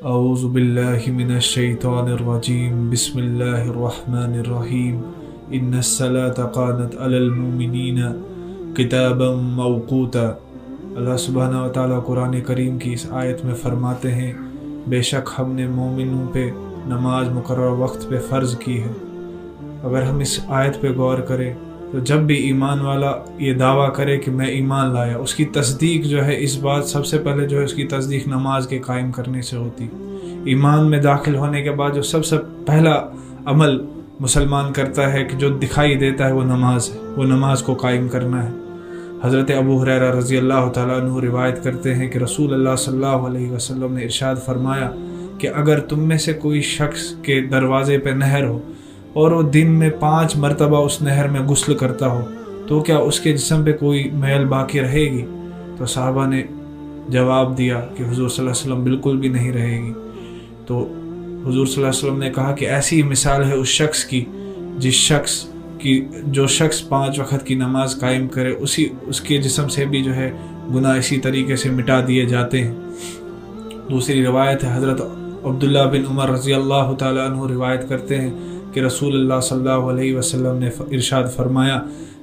اعوذ باللہ من الشیطان الرجیم بسم اللہ الرحمن الرحیم ان الصلاۃ کانت علی المؤمنین کتابا موقوتا۔ اللہ سبحانہ و تعالیٰ قرآن کریم کی اس آیت میں فرماتے ہیں بے شک ہم نے مومنوں پہ نماز مقررہ وقت پہ فرض کی ہے۔ اگر ہم اس آیت پہ غور کریں تو جب بھی ایمان والا یہ دعویٰ کرے کہ میں ایمان لایا، اس کی تصدیق جو ہے اس بات سب سے پہلے جو ہے اس کی تصدیق نماز کے قائم کرنے سے ہوتی۔ ایمان میں داخل ہونے کے بعد جو سب سے پہلا عمل مسلمان کرتا ہے کہ جو دکھائی دیتا ہے وہ نماز ہے، وہ نماز کو قائم کرنا ہے۔ حضرت ابو ہریرہ رضی اللہ تعالیٰ عنہ روایت کرتے ہیں کہ رسول اللہ صلی اللہ علیہ وسلم نے ارشاد فرمایا کہ اگر تم میں سے کوئی شخص کے دروازے پہ نہر ہو اور وہ دن میں 5 مرتبہ اس نہر میں غسل کرتا ہو تو کیا اس کے جسم پہ کوئی میل باقی رہے گی؟ تو صحابہ نے جواب دیا کہ حضور صلی اللہ علیہ وسلم بالکل بھی نہیں رہے گی۔ تو حضور صلی اللہ علیہ وسلم نے کہا کہ ایسی ہی مثال ہے اس شخص کی جو شخص 5 وقت کی نماز قائم کرے، اس کے جسم سے بھی جو ہے گناہ اسی طریقے سے مٹا دیے جاتے ہیں۔ دوسری روایت ہے حضرت عبداللہ بن عمر رضی اللہ تعالیٰ عنہ روایت کرتے ہیں کہ رسول اللہ صلی اللہ علیہ وسلم نے ارشاد فرمایا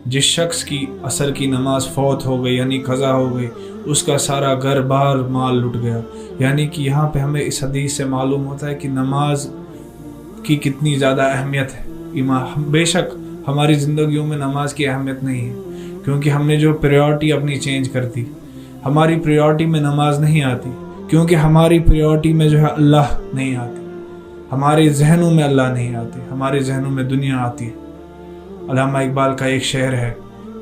جس شخص کی عصر کی نماز فوت ہو گئی یعنی قضا ہو گئی، اس کا سارا گھر بار مال لٹ گیا۔ یعنی کہ یہاں پہ ہمیں اس حدیث سے معلوم ہوتا ہے کہ نماز کی کتنی زیادہ اہمیت ہے۔ بے شک ہماری زندگیوں میں نماز کی اہمیت نہیں ہے، کیونکہ ہم نے جو پریورٹی اپنی چینج کر دی۔ ہماری پریورٹی میں نماز نہیں آتی، کیونکہ ہماری پریورٹی میں جو ہے اللہ نہیں آتی، ہمارے ذہنوں میں اللہ نہیں آتی، ہمارے ذہنوں میں دنیا آتی ہے۔ علامہ اقبال کا ایک شعر ہے،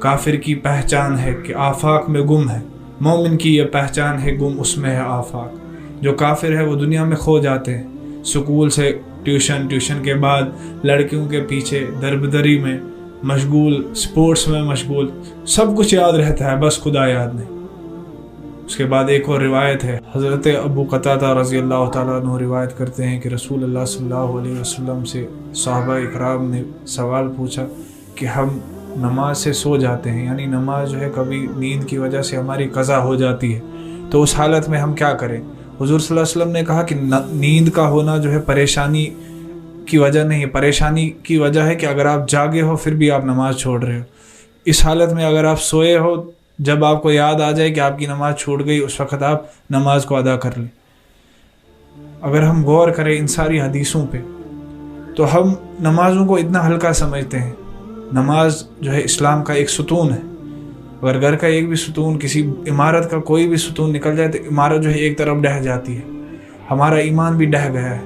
کافر کی پہچان ہے کہ آفاق میں گم ہے، مومن کی یہ پہچان ہے گم اس میں ہے آفاق۔ جو کافر ہے وہ دنیا میں کھو جاتے ہیں، سکول سے ٹیوشن کے بعد لڑکیوں کے پیچھے دربدری میں مشغول، سپورٹس میں مشغول، سب کچھ یاد رہتا ہے بس خدا یاد نہیں۔ اس کے بعد ایک اور روایت ہے، حضرت ابو قتادہ رضی اللہ تعالیٰ عنہ روایت کرتے ہیں کہ رسول اللہ صلی اللہ علیہ وسلم سے صحابہ اکرام نے سوال پوچھا کہ ہم نماز سے سو جاتے ہیں، یعنی نماز جو ہے کبھی نیند کی وجہ سے ہماری قضا ہو جاتی ہے، تو اس حالت میں ہم کیا کریں؟ حضور صلی اللہ علیہ وسلم نے کہا کہ نیند کا ہونا جو ہے پریشانی کی وجہ نہیں ہے، پریشانی کی وجہ ہے کہ اگر آپ جاگے ہو پھر بھی آپ نماز چھوڑ رہے ہو۔ اس حالت میں اگر آپ سوئے ہو، جب آپ کو یاد آ جائے کہ آپ کی نماز چھوٹ گئی، اس وقت آپ نماز کو ادا کر لیں۔ اگر ہم غور کریں ان ساری حدیثوں پہ تو ہم نمازوں کو اتنا ہلکا سمجھتے ہیں۔ نماز جو ہے اسلام کا ایک ستون ہے۔ اگر گھر کا ایک بھی ستون، کسی عمارت کا کوئی بھی ستون نکل جائے تو عمارت جو ہے ایک طرف ڈہ جاتی ہے، ہمارا ایمان بھی ڈہ گیا ہے۔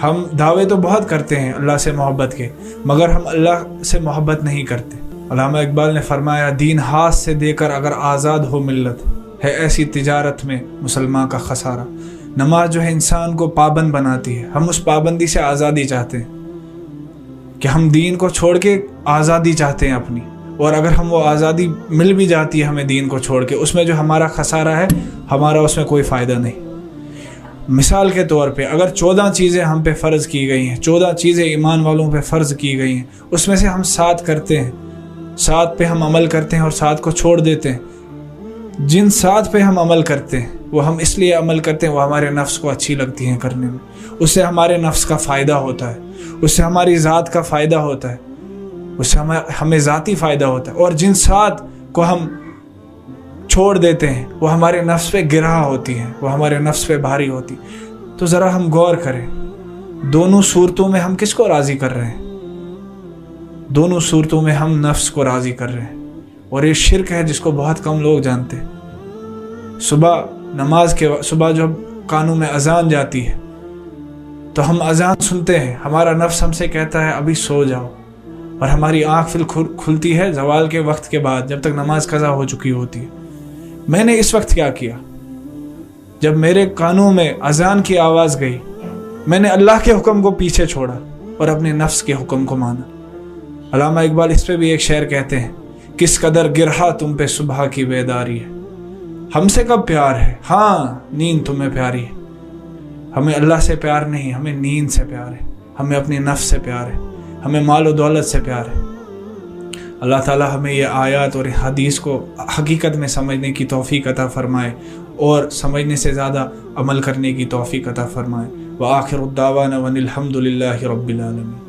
ہم دعوے تو بہت کرتے ہیں اللہ سے محبت کے، مگر ہم اللہ سے محبت نہیں کرتے۔ علامہ اقبال نے فرمایا دین ہاتھ سے دے کر اگر آزاد ہو ملت، ہے ایسی تجارت میں مسلمان کا خسارہ۔ نماز جو ہے انسان کو پابند بناتی ہے، ہم اس پابندی سے آزادی چاہتے ہیں کہ ہم دین کو چھوڑ کے آزادی چاہتے ہیں اپنی، اور اگر ہم وہ آزادی مل بھی جاتی ہے ہمیں دین کو چھوڑ کے، اس میں جو ہمارا خسارہ ہے، ہمارا اس میں کوئی فائدہ نہیں۔ مثال کے طور پہ اگر 14 چیزیں ہم پہ فرض کی گئی ہیں، 14 چیزیں ایمان والوں پہ فرض کی گئی ہیں، اس میں سے ہم 7 کرتے ہیں، 7 پہ ہم عمل کرتے ہیں اور 7 کو چھوڑ دیتے ہیں۔ جن 7 پہ ہم عمل کرتے ہیں وہ ہم اس لیے عمل کرتے ہیں، وہ ہمارے نفس کو اچھی لگتی ہیں کرنے میں، اس سے ہمارے نفس کا فائدہ ہوتا ہے، اس سے ہماری ذات کا فائدہ ہوتا ہے، اس سے ہمیں ذاتی فائدہ ہوتا ہے۔ اور جن 7 کو ہم چھوڑ دیتے ہیں وہ ہمارے نفس پہ گرہ ہوتی ہیں، وہ ہمارے نفس پہ بھاری ہوتی۔ تو ذرا ہم غور کریں، دونوں صورتوں میں ہم کس کو راضی کر رہے ہیں؟ دونوں صورتوں میں ہم نفس کو راضی کر رہے ہیں، اور یہ شرک ہے جس کو بہت کم لوگ جانتے ہیں۔ صبح جب کانوں میں اذان جاتی ہے تو ہم اذان سنتے ہیں، ہمارا نفس ہم سے کہتا ہے ابھی سو جاؤ، اور ہماری آنکھ پھر کھلتی ہے زوال کے وقت کے بعد، جب تک نماز قضا ہو چکی ہوتی ہے۔ میں نے اس وقت کیا کیا؟ جب میرے کانوں میں اذان کی آواز گئی، میں نے اللہ کے حکم کو پیچھے چھوڑا اور اپنے نفس کے حکم کو مانا۔ علامہ اقبال اس پہ بھی ایک شعر کہتے ہیں، کس قدر گرہا تم پہ صبح کی بیداری ہے، ہم سے کب پیار ہے، ہاں نیند تمہیں پیاری ہے۔ ہمیں اللہ سے پیار نہیں، ہمیں نیند سے پیار ہے، ہمیں اپنے نفس سے پیار ہے، ہمیں مال و دولت سے پیار ہے۔ اللہ تعالی ہمیں یہ آیات اور حدیث کو حقیقت میں سمجھنے کی توفیق عطا فرمائے، اور سمجھنے سے زیادہ عمل کرنے کی توفیق عطا فرمائے۔ وآخر الدعوانا وان الحمد للہ رب العالمین۔